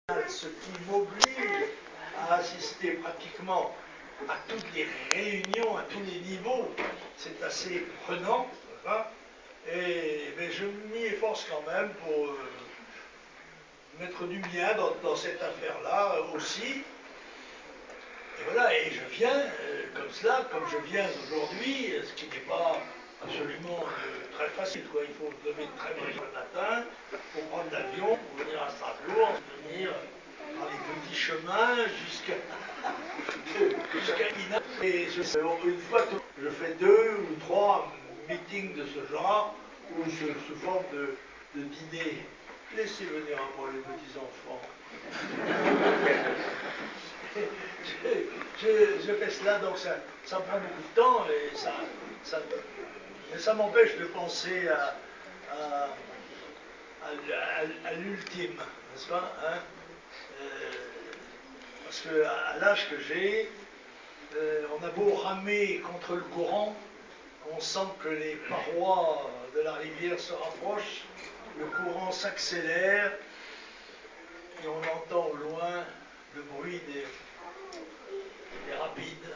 ce qui m'oblige à assister pratiquement à toutes les réunions, à tous les niveaux. C'est assez prenant, hein, mais je m'y efforce quand même pour mettre du mien dans cette affaire-là aussi. Et voilà, et je viens comme cela, comme je viens aujourd'hui, ce qui n'est pas absolument très facile, quoi. Il faut se lever très très tôt le matin pour prendre l'avion, pour venir à Strasbourg, venir par les petits chemins jusqu'à Ina. Et une fois, je fais 2 ou 3 meetings de ce genre, ou sous forme de dîner. Laissez venir à moi les petits enfants. Je fais cela, donc ça prend beaucoup de temps, mais ça m'empêche de penser à l'ultime, n'est-ce pas, hein, parce qu'à l'âge que j'ai, on a beau ramer contre le courant, on sent que les parois de la rivière se rapprochent, le courant s'accélère, et on entend au loin le bruit des rapides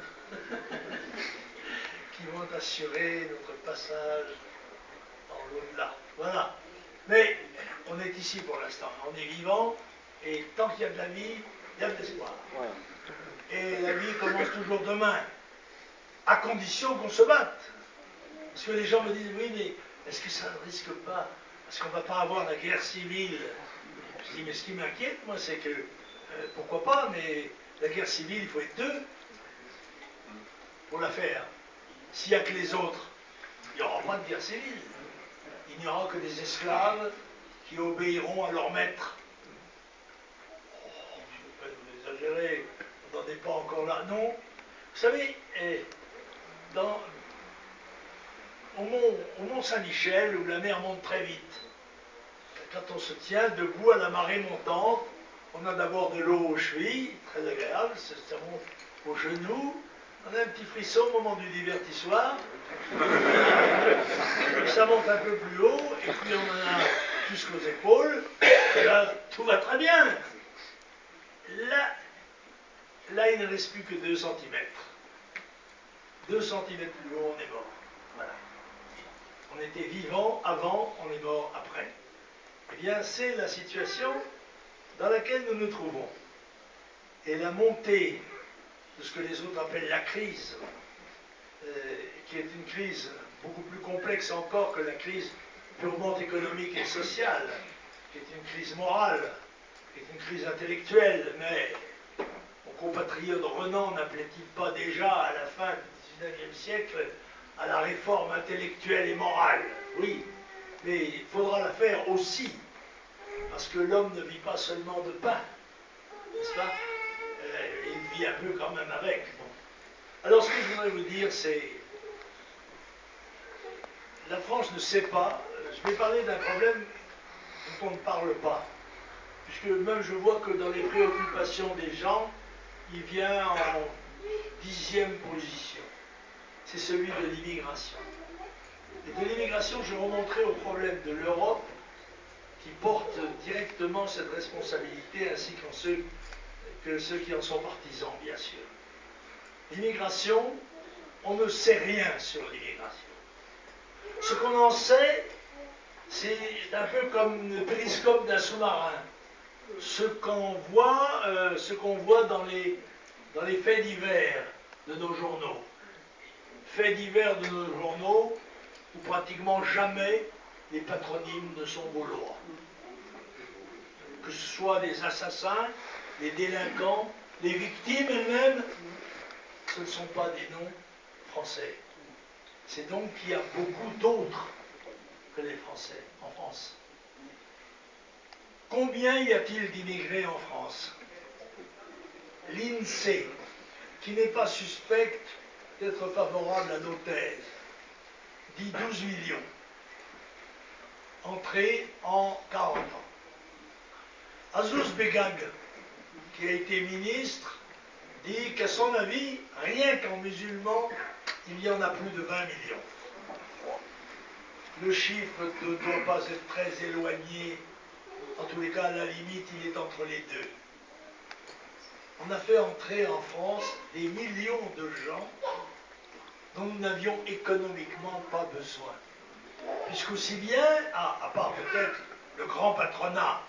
qui vont assurer notre passage dans l'au-delà. Voilà. Mais on est ici pour l'instant. On est vivant, et tant qu'il y a de la vie, il y a de l'espoir. Et la vie commence toujours demain, à condition qu'on se batte. Parce que les gens me disent, oui, mais est-ce que ça ne risque pas? Parce qu'on ne va pas avoir la guerre civile. Je dis, mais ce qui m'inquiète, moi, c'est que, pourquoi pas, mais la guerre civile, il faut être 2 pour la faire. S'il n'y a que les autres, il n'y aura pas de guerre civile. Il n'y aura que des esclaves qui obéiront à leur maître. Oh, je ne veux pas exagérer, on n'en est pas encore là. Non. Vous savez, au Mont Saint-Michel, où la mer monte très vite, quand on se tient debout à la marée montante, on a d'abord de l'eau aux chevilles, très agréable, ça monte aux genoux, on a un petit frisson au moment du divertissoir, ça monte un peu plus haut, et puis on en a jusqu'aux épaules, et là, tout va très bien. Là, il ne reste plus que 2 cm. 2 cm plus haut, on est mort. Voilà. On était vivant avant, on est mort après. Eh bien, c'est la situation dans laquelle nous nous trouvons. Et la montée de ce que les autres appellent la crise, qui est une crise beaucoup plus complexe encore que la crise purement économique et sociale, qui est une crise morale, qui est une crise intellectuelle, mais mon compatriote Renan n'appelait-il pas déjà à la fin du XIXe siècle à la réforme intellectuelle et morale? Oui, mais il faudra la faire aussi, parce que l'homme ne vit pas seulement de pain, n'est-ce pas? Il vit un peu quand même avec. Bon. Alors ce que je voudrais vous dire, c'est la France ne sait pas. Je vais parler d'un problème dont on ne parle pas, puisque même je vois que dans les préoccupations des gens, il vient en 10e position. C'est celui de l'immigration. Et de l'immigration, je remonterai au problème de l'Europe, qui porte directement cette responsabilité, ainsi que ceux qui en sont partisans, bien sûr. L'immigration, on ne sait rien sur l'immigration. Ce qu'on en sait, c'est un peu comme le périscope d'un sous-marin. Ce qu'on voit dans les faits divers de nos journaux. Faits divers de nos journaux où pratiquement jamais les patronymes ne sont gaulois. Que ce soit des assassins, des délinquants, les victimes elles-mêmes, ce ne sont pas des noms français. C'est donc qu'il y a beaucoup d'autres que les Français en France. Combien y a-t-il d'immigrés en France? L'INSEE, qui n'est pas suspecte d'être favorable à nos thèses, dit 12 millions, entrés en 40 ans. Azouz Begag, qui a été ministre, dit qu'à son avis, rien qu'en musulmans, il y en a plus de 20 millions. Le chiffre ne doit pas être très éloigné En tous les cas, à la limite, il est entre les deux. On a fait entrer en France des millions de gens dont nous n'avions économiquement pas besoin. Puisqu'aussi bien, à part peut-être le grand patronat,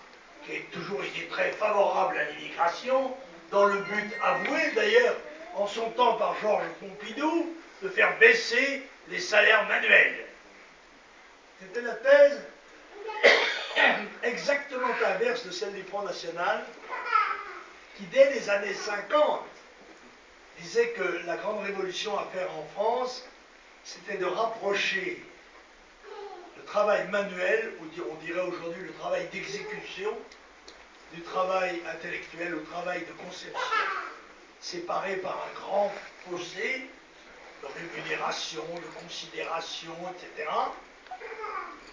qui a toujours été très favorable à l'immigration, dans le but avoué d'ailleurs, en son temps par Georges Pompidou, de faire baisser les salaires manuels. C'était la thèse exactement inverse de celle du Front National, qui dès les années 50 disait que la grande révolution à faire en France, c'était de rapprocher le travail manuel, ou on dirait aujourd'hui le travail d'exécution, du travail intellectuel au travail de conception, séparé par un grand fossé de rémunération, de considération, etc.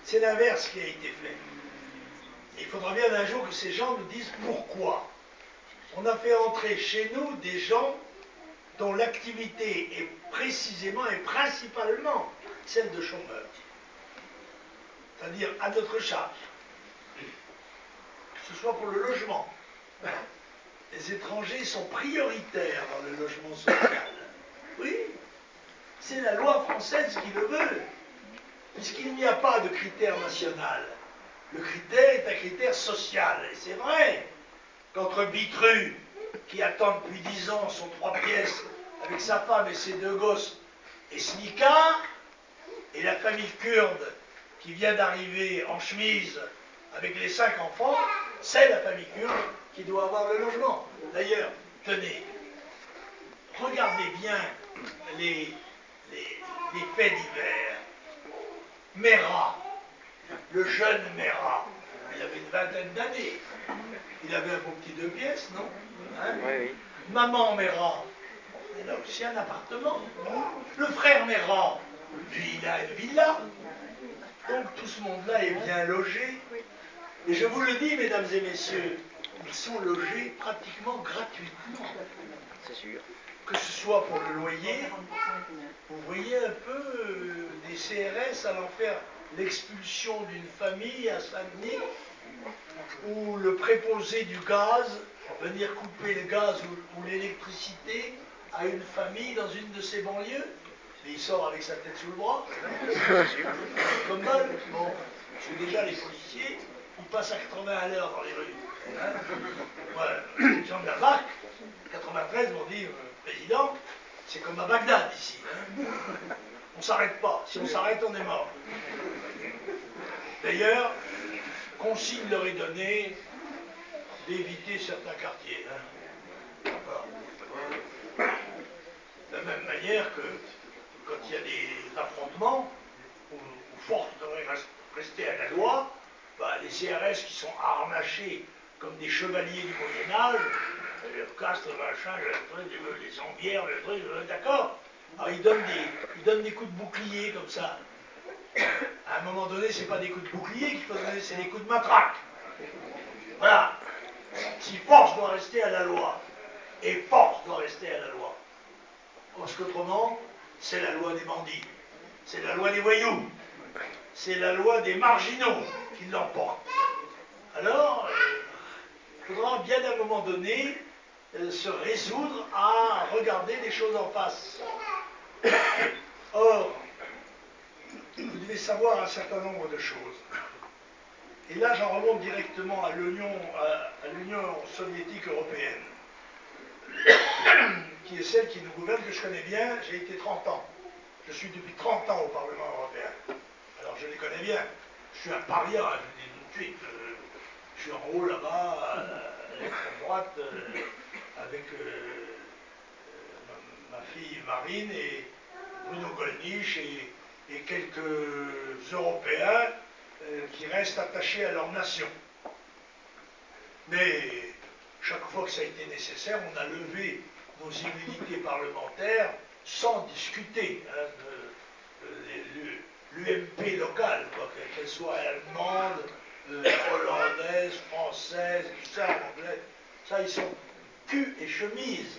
C'est l'inverse qui a été fait. Et il faudra bien un jour que ces gens nous disent pourquoi. On a fait entrer chez nous des gens dont l'activité est précisément et principalement celle de chômeurs. C'est-à-dire à notre charge. Que ce soit pour le logement. Les étrangers sont prioritaires dans le logement social. Oui, c'est la loi française qui le veut, puisqu'il n'y a pas de critère national. Le critère est un critère social, et c'est vrai qu'entre Bitru, qui attend depuis 10 ans son 3 pièces avec sa femme et ses 2 gosses, et Snikar, et la famille kurde qui vient d'arriver en chemise avec les 5 enfants, c'est la famille kurde qui doit avoir le logement. D'ailleurs, tenez, regardez bien les faits divers. Mera, le jeune Mera, il avait une vingtaine d'années. Il avait un beau petit 2 pièces, non hein? Oui, oui. Maman Mera, elle a aussi un appartement. Le frère Mera, lui, il a une villa. Donc tout ce monde-là est bien logé. Et je vous le dis, mesdames et messieurs, ils sont logés pratiquement gratuitement. C'est sûr. Que ce soit pour le loyer, vous voyez un peu des CRS allant faire l'expulsion d'une famille à Saint-Denis, ou le préposé du gaz venir couper le gaz ou l'électricité à une famille dans une de ses banlieues. Et il sort avec sa tête sous le bras. Comme mal. Bon, parce que déjà les policiers, ils passent à 80 à l'heure dans les rues. Hein ouais, les gens de la BAC, 93 m'ont dit, président, c'est comme à Bagdad ici. Hein on ne s'arrête pas. Si on s'arrête, on est mort. D'ailleurs, consigne leur est donnée d'éviter certains quartiers. Hein. De la même manière que quand il y a des affrontements, où force devrait rester à la loi, bah, les CRS qui sont harnachés comme des chevaliers du Moyen-Âge, le castre, le machin, les ambières, le truc, d'accord. Alors ils donnent des coups de bouclier comme ça. À un moment donné, c'est pas des coups de bouclier qu'il faut donner, c'est des coups de matraque. Voilà. Si force doit rester à la loi, et force doit rester à la loi, parce qu'autrement, c'est la loi des bandits, c'est la loi des voyous, c'est la loi des marginaux qui l'emporte. Alors, il faudra bien à un moment donné se résoudre à regarder les choses en face. Or, vous devez savoir un certain nombre de choses. Et là, j'en remonte directement à l'Union soviétique européenne, qui est celle qui nous gouverne, que je connais bien. J'ai été 30 ans. Je suis depuis 30 ans au Parlement européen. Alors, je les connais bien. Je suis un paria, je vous dis tout de suite. Je suis en haut là-bas, à l'extrême droite, avec ma fille Marine et Bruno Gollnisch et quelques Européens qui restent attachés à leur nation. Mais chaque fois que ça a été nécessaire, on a levé nos immunités parlementaires sans discuter l'UMP locale, qu'elle soit allemande, hollandaise, française, tout ça, anglais. Ça, ils sont cul et chemise.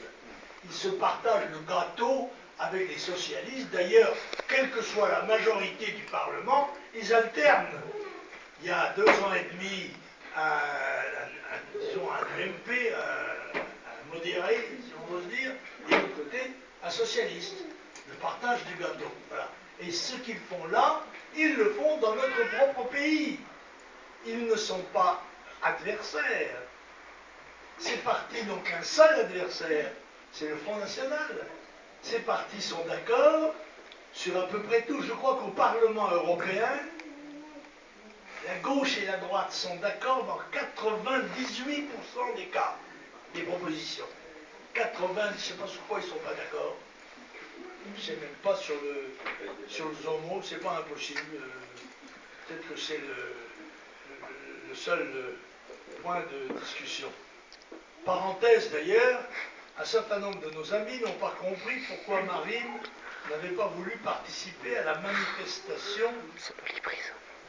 Ils se partagent le gâteau avec les socialistes. D'ailleurs, quelle que soit la majorité du Parlement, ils alternent. Il y a 2 ans et demi, disons, un MP, un modéré, si on ose dire, et de l'autre côté, un socialiste, le partage du gâteau. Voilà. Et ce qu'ils font là, ils le font dans notre propre pays. Ils ne sont pas adversaires. Ces partis n'ont qu'un seul adversaire, c'est le Front National. Ces partis sont d'accord sur à peu près tout. Je crois qu'au Parlement européen, la gauche et la droite sont d'accord dans 98% des cas, des propositions. 80, je ne sais pas sur quoi ils ne sont pas d'accord. Je ne sais même pas sur le ZOMO, c'est pas impossible. Peut-être que c'est le seul point de discussion. Parenthèse d'ailleurs, un certain nombre de nos amis n'ont pas compris pourquoi Marine n'avait pas voulu participer à la manifestation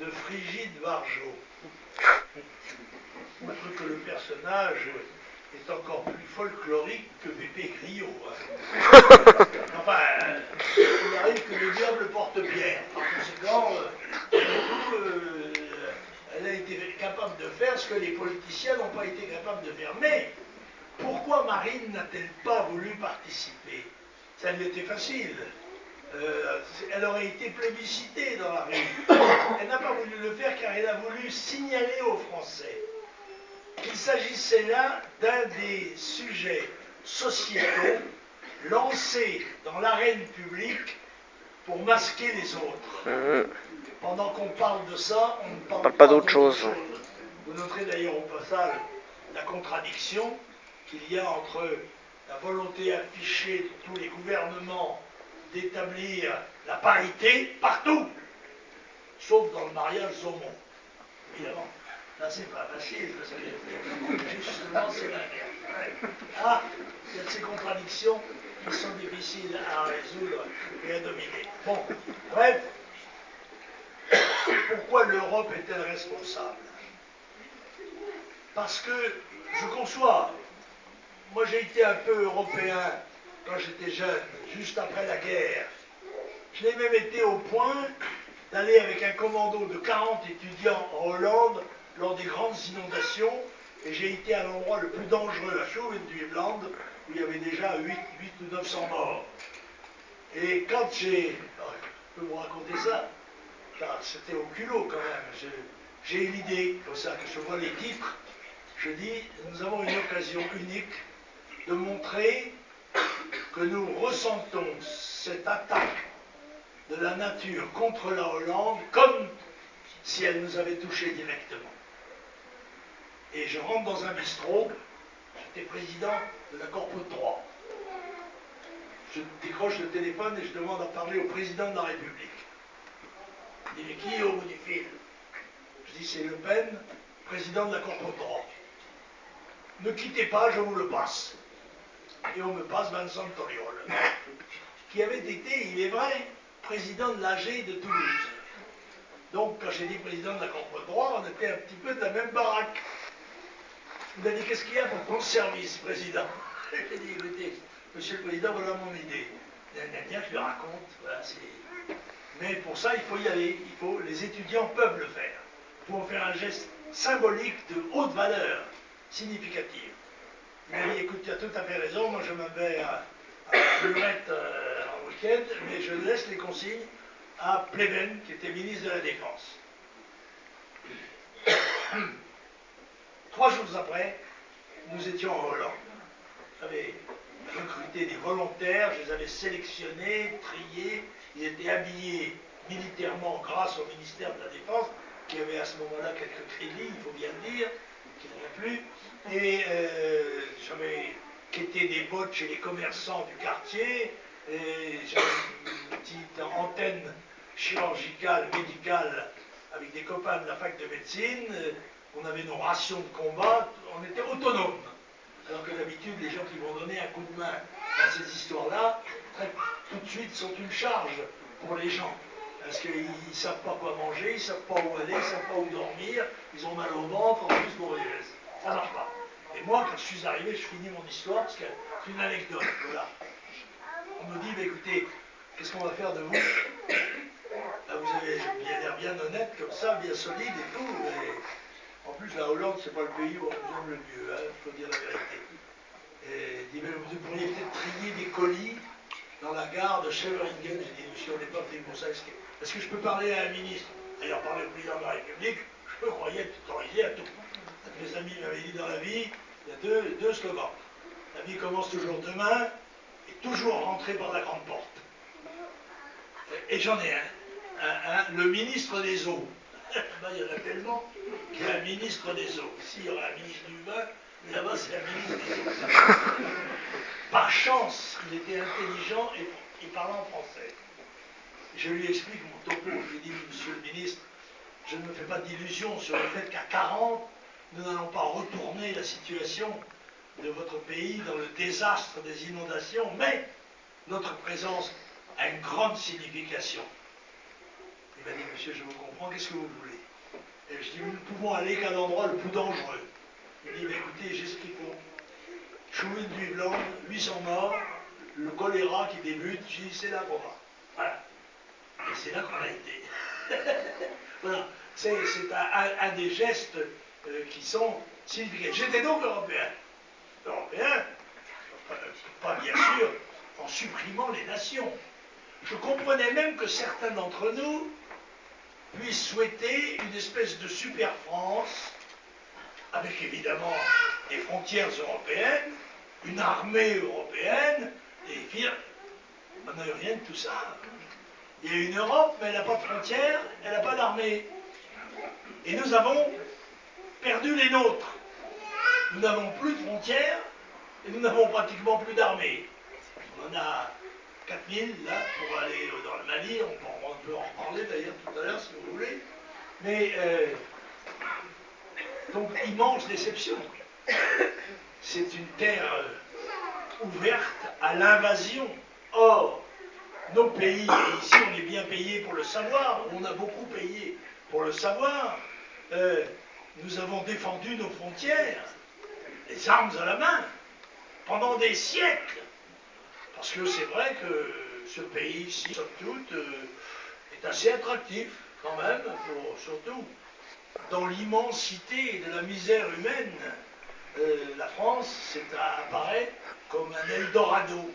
de Frigide Barjot. Outre que le personnage est encore plus folklorique que Pépé Griot. Hein. Enfin, il arrive que le diable porte pierre. Par conséquent, elle a été capable de faire ce que les politiciens n'ont pas été capables de faire. Mais pourquoi Marine n'a-t-elle pas voulu participer? Ça lui était facile. Elle aurait été plébiscitée dans la rue. Elle n'a pas voulu le faire car elle a voulu signaler aux Français qu'il s'agissait là d'un des sujets sociétaux lancés dans l'arène publique pour masquer les autres. Pendant qu'on parle de ça, on ne parle pas d'autre chose. Vous noterez d'ailleurs au passage la contradiction qu'il y a entre la volonté affichée de tous les gouvernements d'établir la parité partout, sauf dans le mariage saumon, évidemment. Là, c'est pas facile, parce que justement, c'est l'inverse. Ah, il y a de ces contradictions qui sont difficiles à résoudre et à dominer. Bon, bref, pourquoi l'Europe est-elle responsable? Parce que, je conçois, moi j'ai été un peu européen quand j'étais jeune, juste après la guerre. Je l'ai même été au point d'aller avec un commando de 40 étudiants en Hollande lors des grandes inondations, et j'ai été à l'endroit le plus dangereux, à Schovenduivland, où il y avait déjà 8 ou 900 morts. Et quand j'ai... Je peux vous raconter ça, car c'était au culot quand même. J'ai une idée, comme ça, que je vois les titres, je dis, nous avons une occasion unique de montrer que nous ressentons cette attaque de la nature contre la Hollande comme si elle nous avait touchés directement. Et je rentre dans un bistrot, j'étais président de la Corpo de droit. Je décroche le téléphone et je demande à parler au président de la République. Il dit, mais qui est au bout du fil? Je dis, c'est Le Pen, président de la Corpo de droit. Ne quittez pas, je vous le passe. Et on me passe Vincent Toriol, qui avait été, il est vrai, président de l'AG de Toulouse. Donc, quand j'ai dit président de la Corpo de droit, on était un petit peu de la même baraque. Il m'a dit, qu'est-ce qu'il y a pour ton service, président? J'ai dit, écoutez, monsieur le président, voilà mon idée. Je lui raconte, voilà, mais pour ça, il faut y aller. Les étudiants peuvent le faire. Pour faire un geste symbolique de haute valeur, significative. Il m'a dit, écoute, tu as tout à fait raison, moi je me vais à Lurette en week-end, mais je laisse les consignes à Pleven, qui était ministre de la Défense. 3 jours après, nous étions en Hollande. J'avais recruté des volontaires, je les avais sélectionnés, triés, ils étaient habillés militairement grâce au ministère de la Défense, qui avait à ce moment-là quelques crédits, il faut bien le dire, qui n'en a plus, et j'avais quitté des bottes chez les commerçants du quartier, et j'avais une petite antenne chirurgicale, médicale, avec des copains de la fac de médecine, on avait nos rations de combat, on était autonomes. Alors que d'habitude, les gens qui vont donner un coup de main à ces histoires-là, tout de suite sont une charge pour les gens. Parce qu'ils ne savent pas quoi manger, ils ne savent pas où aller, ils ne savent pas où dormir, ils ont mal au ventre, en plus pour les gestes. Ça ne marche pas. Et moi, quand je suis arrivé, je finis mon histoire, parce que c'est une anecdote, voilà. On me dit, bah, écoutez, qu'est-ce qu'on va faire de vous? Là, vous avez l'air bien honnête, comme ça, bien solide et tout. En plus, la Hollande, c'est pas le pays où on aime le mieux, il faut dire la vérité. Et il dit, mais vous pourriez peut-être trier des colis dans la gare de Scheveningen. J'ai dit, monsieur, on n'est pas venu pour ça. Est-ce que je peux parler à un ministre? D'ailleurs, parler au président de la République, je peux croyais être autorisé à tout. Mes amis m'avaient dit, dans la vie, il y a deux slogans. La vie commence toujours demain et toujours rentrer par la grande porte. Et j'en ai un, le ministre des eaux. Ben, il y en a tellement qu'il y a un ministre des eaux. Ici, il y aura un ministre du vin, mais là-bas, c'est un ministre des eaux. Par chance, il était intelligent et parlant français. Je lui explique mon topo. Je lui dis, monsieur le ministre, je ne me fais pas d'illusions sur le fait qu'à 40, nous n'allons pas retourner la situation de votre pays dans le désastre des inondations, mais notre présence a une grande signification. Il m'a dit, monsieur, je vous comprends, qu'est-ce que vous voulez? Et je dis, nous ne pouvons aller qu'à l'endroit le plus dangereux. Il dit, écoutez, j'explique. Chouine du blanc, 800 morts, le choléra qui débute, j'ai dit, c'est là qu'on va. Voilà. Et c'est là qu'on a été. Voilà. C'est un des gestes qui sont significatifs. J'étais donc européen. Européen, pas bien sûr en supprimant les nations. Je comprenais même que certains d'entre nous puissent souhaiter une espèce de super France, avec évidemment des frontières européennes, une armée européenne, et dire, on n'a eu rien de tout ça. Il y a une Europe, mais elle n'a pas de frontières, elle n'a pas d'armée. Et nous avons perdu les nôtres. Nous n'avons plus de frontières, et nous n'avons pratiquement plus d'armée. On en a 4000 là pour aller dans le Mali, on peut en reparler d'ailleurs tout à l'heure si vous voulez. Mais donc immense déception. C'est une terre ouverte à l'invasion. Or, nos pays, et ici on est bien payé pour le savoir, on a beaucoup payé pour le savoir, nous avons défendu nos frontières, les armes à la main, pendant des siècles. Parce que c'est vrai que ce pays-ci, somme toute, est assez attractif, quand même, surtout dans l'immensité de la misère humaine. La France, apparaît comme un Eldorado.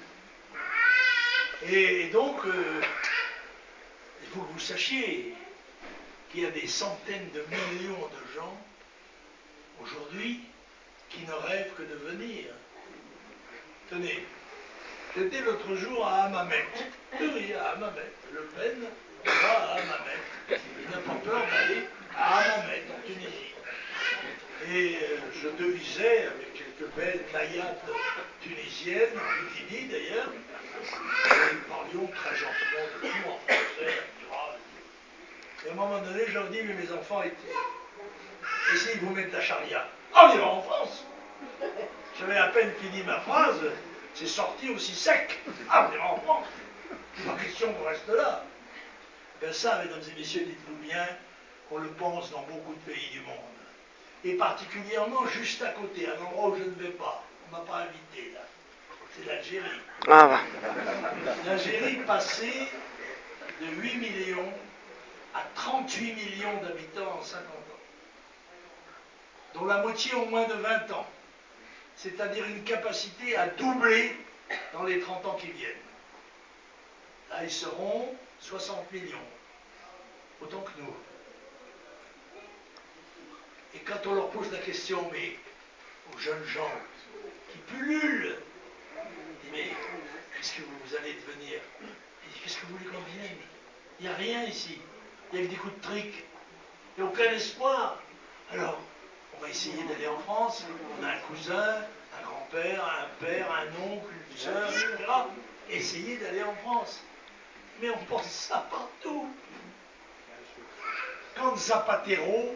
Et donc, il faut que vous sachiez qu'il y a des centaines de millions de gens, aujourd'hui, qui ne rêvent que de venir. Tenez, j'étais l'autre jour à Hammamet. Oui, à Hammamet. Le Pen va à Hammamet. Il n'a pas peur d'aller à Hammamet, en Tunisie. Et je devisais, avec quelques belles naïades tunisiennes, en bikini d'ailleurs, et nous parlions très gentiment de tout en français, natural. Et à un moment donné, je leur dis, mais mes enfants, essayez de vous mettre la charia. Ah, on ira en France. J'avais à peine fini ma phrase, c'est sorti aussi sec. Ah, on ira en France. Pas question qu'on reste là. Ben ça, mesdames et messieurs, dites-vous bien qu'on le pense dans beaucoup de pays du monde. Et particulièrement juste à côté, un endroit où je ne vais pas. On ne m'a pas invité là. C'est l'Algérie. Ah bah. L'Algérie passée de 8 millions à 38 millions d'habitants en 50 ans. Dont la moitié ont moins de 20 ans. C'est-à-dire une capacité à doubler dans les 30 ans qui viennent. Là, ils seront 60 millions. Autant que nous. Et quand on leur pose la question, mais aux jeunes gens qui pullulent, on dit, mais qu'est-ce que vous allez devenir? Qu'est-ce que vous voulez qu'on devienne? Il n'y a rien ici. Il n'y a que des coups de trick. Il n'y a aucun espoir. Alors, on va essayer d'aller en France. On a un cousin, un grand-père, un père, un oncle, une soeur, etc. Essayez d'aller en France. Mais on pense ça partout. Quand Zapatero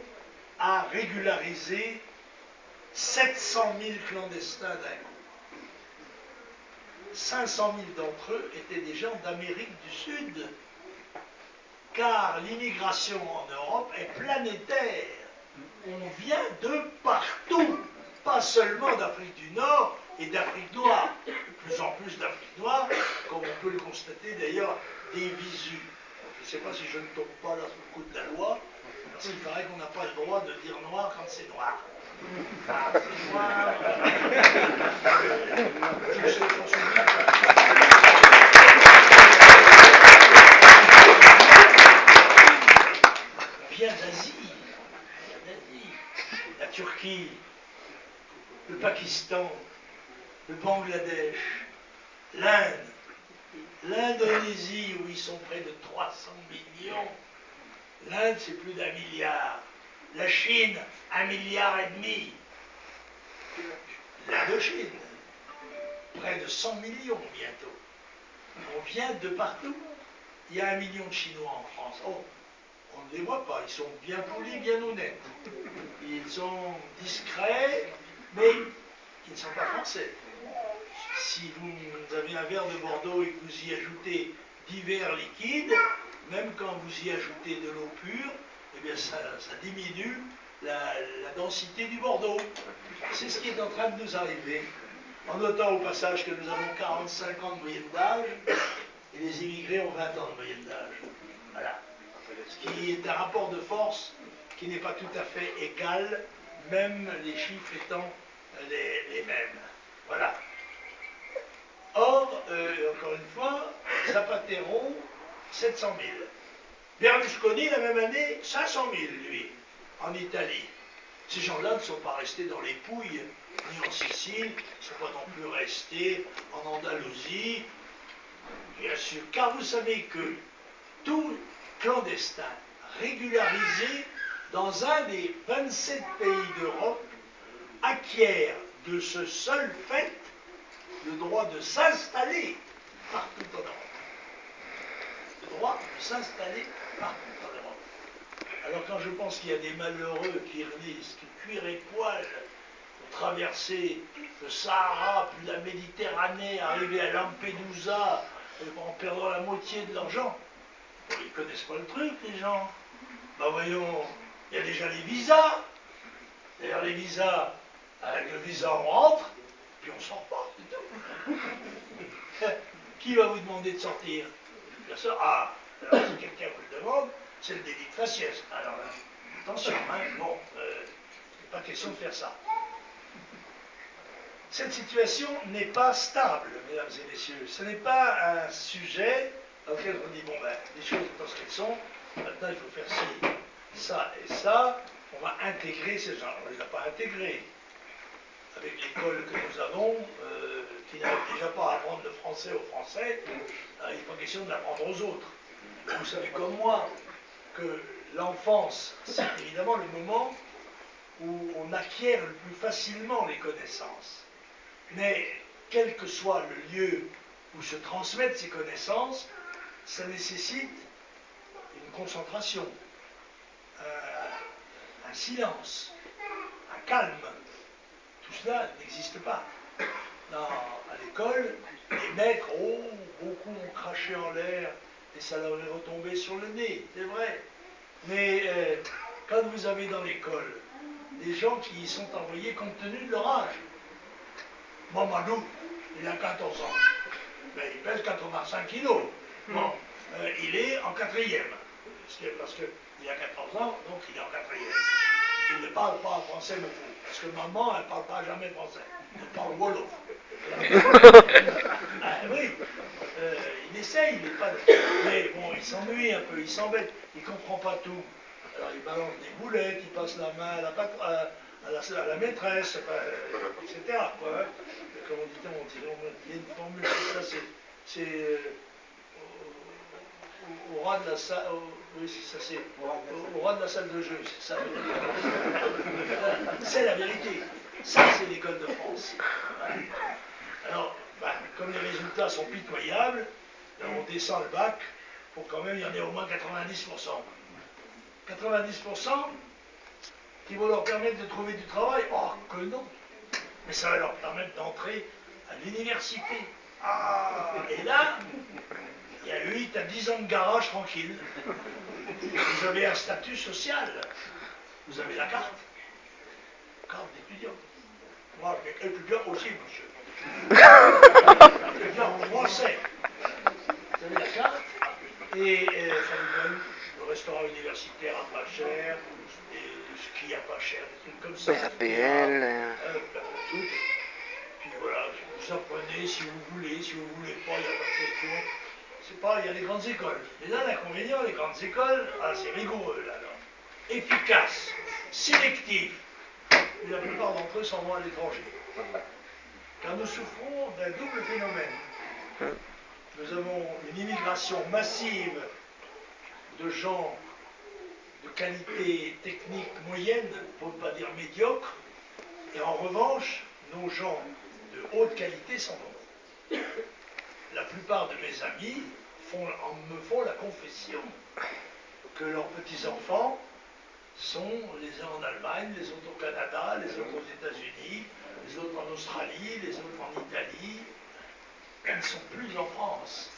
a régularisé 700 000 clandestins d'un coup, 500 000 d'entre eux étaient des gens d'Amérique du Sud. Car l'immigration en Europe est planétaire. On vient de partout, pas seulement d'Afrique du Nord et d'Afrique noire. De plus en plus d'Afrique noire, comme on peut le constater d'ailleurs des visus. Je ne sais pas si je ne tombe pas là sous le coup de la loi, Parce qu'il paraît qu'on n'a pas le droit de dire noir quand c'est noir. Ah, c'est noir. Tous ceux qui ont suivi. Vient d'Asie. La Turquie, le Pakistan, le Bangladesh, l'Inde, l'Indonésie où ils sont près de 300 millions. L'Inde, c'est plus d'1 milliard. La Chine, 1,5 milliard. L'Indochine, près de 100 millions bientôt. On vient de partout. Il y a 1 million de Chinois en France. Oh, on ne les voit pas. Ils sont bien polis, bien honnêtes. Ils sont discrets, mais ils ne sont pas français. Si vous avez un verre de Bordeaux et que vous y ajoutez divers liquides, même quand vous y ajoutez de l'eau pure, eh bien ça diminue la densité du Bordeaux. C'est ce qui est en train de nous arriver. En notant au passage que nous avons 45 ans de moyenne d'âge et les immigrés ont 20 ans de moyenne d'âge. Voilà. Ce qui est un rapport de force qui n'est pas tout à fait égal, même les chiffres étant les mêmes. Voilà. Or, encore une fois, Zapatero, 700 000. Berlusconi, la même année, 500 000, lui, en Italie. Ces gens-là ne sont pas restés dans les Pouilles, ni en Sicile, ils ne sont pas non plus restés en Andalousie, bien sûr, car vous savez que tout clandestin régularisé dans un des 27 pays d'Europe acquiert de ce seul fait le droit de s'installer partout en Europe. Le droit de s'installer partout en Europe. Alors quand je pense qu'il y a des malheureux qui risquent cuir et poil pour traverser le Sahara, puis la Méditerranée, arriver à Lampedusa, en perdant la moitié de l'argent, bon, ils ne connaissent pas le truc, les gens. Ben voyons, il y a déjà les visas. D'ailleurs, les visas, avec le visa, on rentre, puis on ne sort pas, c'est tout. Qui va vous demander de sortir? Bien sûr, alors si quelqu'un vous le demande, c'est le délit de faciès. Alors attention, hein, bon, il n'est pas question de faire ça. Cette situation n'est pas stable, mesdames et messieurs. Ce n'est pas un sujet auquel on dit, bon ben, les choses sont ce qu'elles sont, maintenant il faut faire ci, ça et ça, on va intégrer ces gens. On ne les a pas intégrés. Avec l'école que nous avons, qui n'arrive déjà pas à apprendre le français aux Français, il n'est pas question de l'apprendre aux autres. Vous savez comme moi que l'enfance, c'est évidemment le moment où on acquiert le plus facilement les connaissances. Mais quel que soit le lieu où se transmettent ces connaissances, ça nécessite une concentration, un silence, un calme. Tout cela n'existe pas. À l'école, les maîtres, beaucoup ont craché en l'air et ça leur est retombé sur le nez, c'est vrai. Mais quand vous avez dans l'école des gens qui y sont envoyés compte tenu de leur âge, Mamadou, il a 14 ans, mais il pèse 85 kilos. Bon, il est en quatrième, parce qu'il a 14 ans, donc il est en quatrième. Il ne parle pas français beaucoup, parce que maman, elle ne parle pas jamais français, elle parle wolof. Ah, oui, il essaye, il n'est pas... Mais bon, il s'ennuie un peu, il s'embête, il ne comprend pas tout. Alors il balance des boulettes, il passe la main à la maîtresse, etc. Quoi, hein. Comme on dit, il y a une formule, c'est au ras de la salle, oui, c'est ça, c'est au ras de la salle de jeu, c'est ça. C'est la vérité. Ça, c'est l'école de France. Voilà. Alors, comme les résultats sont pitoyables, on descend le bac pour quand même il y en ait au moins 90%. 90% qui vont leur permettre de trouver du travail. Oh, que non. Mais ça va leur permettre d'entrer à l'université. Ah, et là, il y a 8 à 10 ans de garage tranquille. Vous avez un statut social. Vous avez la carte. Carte d'étudiant. Moi, étudiant aussi, monsieur. Étudiant français. Vous avez la carte et ça vous donne restaurant universitaire à pas cher, et le ski à pas cher, des trucs comme ça. Les APL. Plein de trucs. Puis voilà, vous apprenez si vous voulez pas, il n'y a pas de question. C'est pas, il y a les grandes écoles. Mais là, l'inconvénient, les grandes écoles, ah, c'est rigoureux, là. Efficace, sélectif. Et la plupart d'entre eux s'en vont à l'étranger. Car nous souffrons d'un double phénomène. Nous avons une immigration massive de gens de qualité technique moyenne, pour ne pas dire médiocre, et en revanche, nos gens de haute qualité s'en vont. La plupart de mes amis me font la confession que leurs petits-enfants sont les uns en Allemagne, les autres au Canada, les autres aux États-Unis, les autres en Australie, les autres en Italie. Ils ne sont plus en France.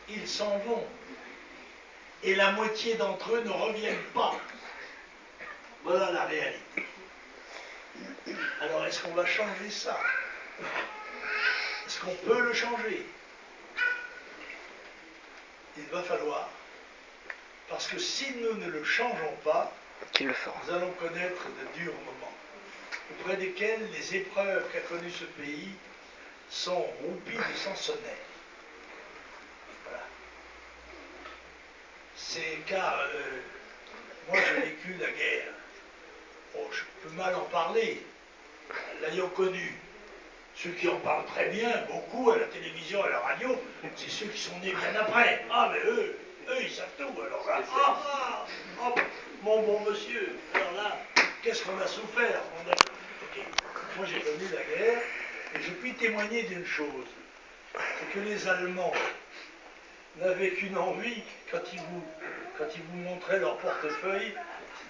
Ils s'en vont. Et la moitié d'entre eux ne reviennent pas. Voilà la réalité. Alors, est-ce qu'on va changer ça? Est-ce qu'on peut le changer? Il va falloir. Parce que si nous ne le changeons pas, nous allons connaître de durs moments, auprès desquels les épreuves qu'a connues ce pays sont roupies de Sansonnet. Voilà. C'est car moi j'ai vécu la guerre. Oh, je peux mal en parler, l'ayant connu. Ceux qui en parlent très bien, beaucoup à la télévision, à la radio, c'est ceux qui sont nés bien après. Ah, mais eux, ils savent tout. Alors là, mon bon monsieur, alors là, qu'est-ce qu'on a souffert? Okay. Moi, j'ai connu la guerre, et je puis témoigner d'une chose, c'est que les Allemands n'avaient qu'une envie, quand ils vous montraient leur portefeuille,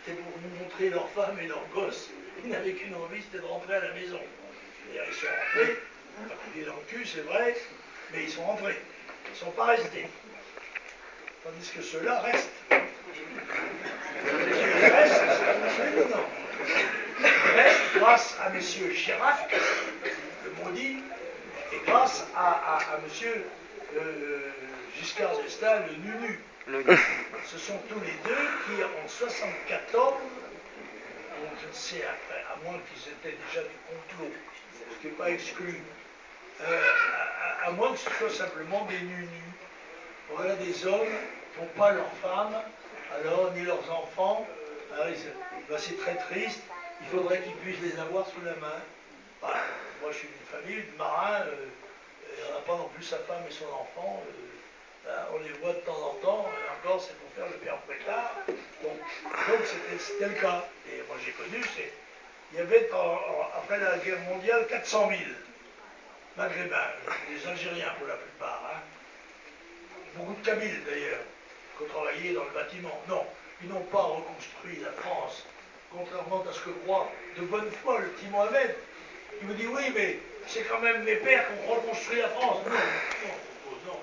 c'était pour vous montrer leurs femmes et leurs gosses. Ils n'avaient qu'une envie, c'était de rentrer à la maison. Ils sont rentrés, pas coupés dans le cul, c'est vrai, mais ils sont rentrés. Ils ne sont pas restés. Tandis que ceux-là restent. Ils restent, c'est évident. Ils restent grâce à M. Chirac, le maudit, et grâce à M. Giscard d'Estaing, le Nunu. Ce sont tous les deux qui, en 1974, je ne sais, à moins qu'ils étaient déjà du complot, ce qui n'est pas exclu, à moins que ce soit simplement des nunus. Voilà des hommes qui n'ont pas leurs femmes, alors ni leurs enfants. C'est très triste, il faudrait qu'ils puissent les avoir sous la main. Bah, moi je suis d'une famille de marins, on n'a pas non plus sa femme et son enfant. On les voit de temps en temps, et encore c'est pour faire le père pétard. Donc c'était le cas. Et moi j'ai connu, il y avait après la guerre mondiale 400 000 maghrébins, des Algériens pour la plupart. Hein. Beaucoup de Kabyles d'ailleurs, qui ont travaillé dans le bâtiment. Non, ils n'ont pas reconstruit la France, contrairement à ce que croit de bonne foi le petit Mohamed. Il vous dit oui, mais c'est quand même mes pères qui ont reconstruit la France. Non.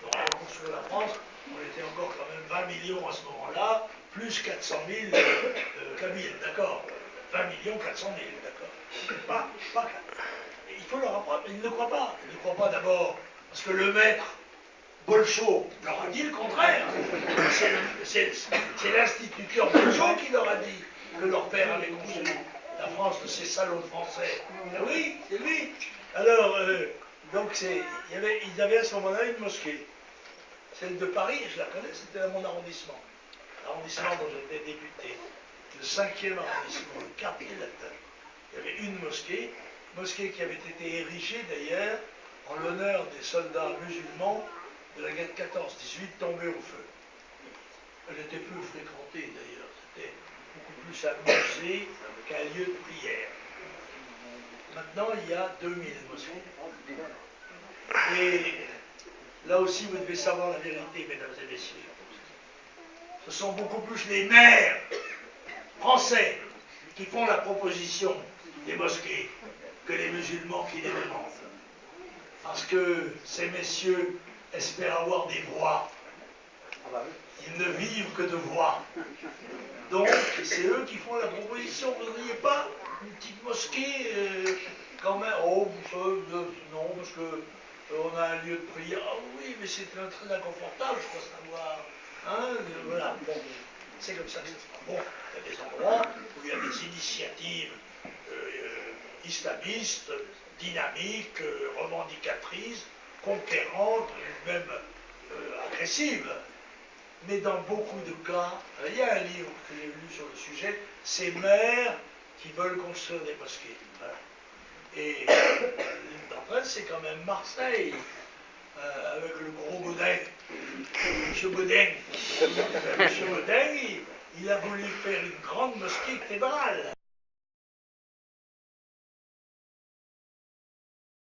On a reconstruit la France, on était encore quand même 20 millions à ce moment-là, plus 400 000 Kabyles, d'accord. 20 millions, 400 000, d'accord. Pas. Il faut leur apprendre, mais ils ne le croient pas. Ils ne le croient pas d'abord parce que le maître, Bolchaud, leur a dit le contraire. C'est l'instituteur Bolchaud qui leur a dit que leur père avait construit la France de ces salauds de Français. Ah oui, c'est lui. Alors, donc ils avaient à ce moment-là une mosquée. Celle de Paris, je la connais, c'était dans mon arrondissement. L'arrondissement dont j'étais député. Le 5e arrondissement, le quartier latin. Il y avait une mosquée qui avait été érigée d'ailleurs en l'honneur des soldats musulmans de la guerre de 14-18 tombés au feu. Elle était peu fréquentée d'ailleurs, c'était beaucoup plus un musée qu'un lieu de prière. Maintenant, il y a 2000 mosquées. Et là aussi, vous devez savoir la vérité, mesdames et messieurs. Ce sont beaucoup plus les maires français qui font la proposition des mosquées que les musulmans qui les demandent. Parce que ces messieurs espèrent avoir des voix. Ils ne vivent que de voix. Donc, c'est eux qui font la proposition. Vous n'auriez pas une petite mosquée quand même? Oh, non, parce que on a un lieu de prière. Ah oui, mais c'est très, très inconfortable, je crois savoir. Hein, voilà, bon, c'est comme ça que ça se passe. Bon, il y a des endroits où il y a des initiatives islamistes, dynamiques, revendicatrices, conquérantes, même agressives. Mais dans beaucoup de cas, il y a un livre que j'ai lu sur le sujet, ces maires qui veulent construire des mosquées. Voilà. Et l'une d'entre elles, c'est quand même Marseille, avec le gros Baudin, M. Baudin. M. Baudin, il a voulu faire une grande mosquée cathédrale.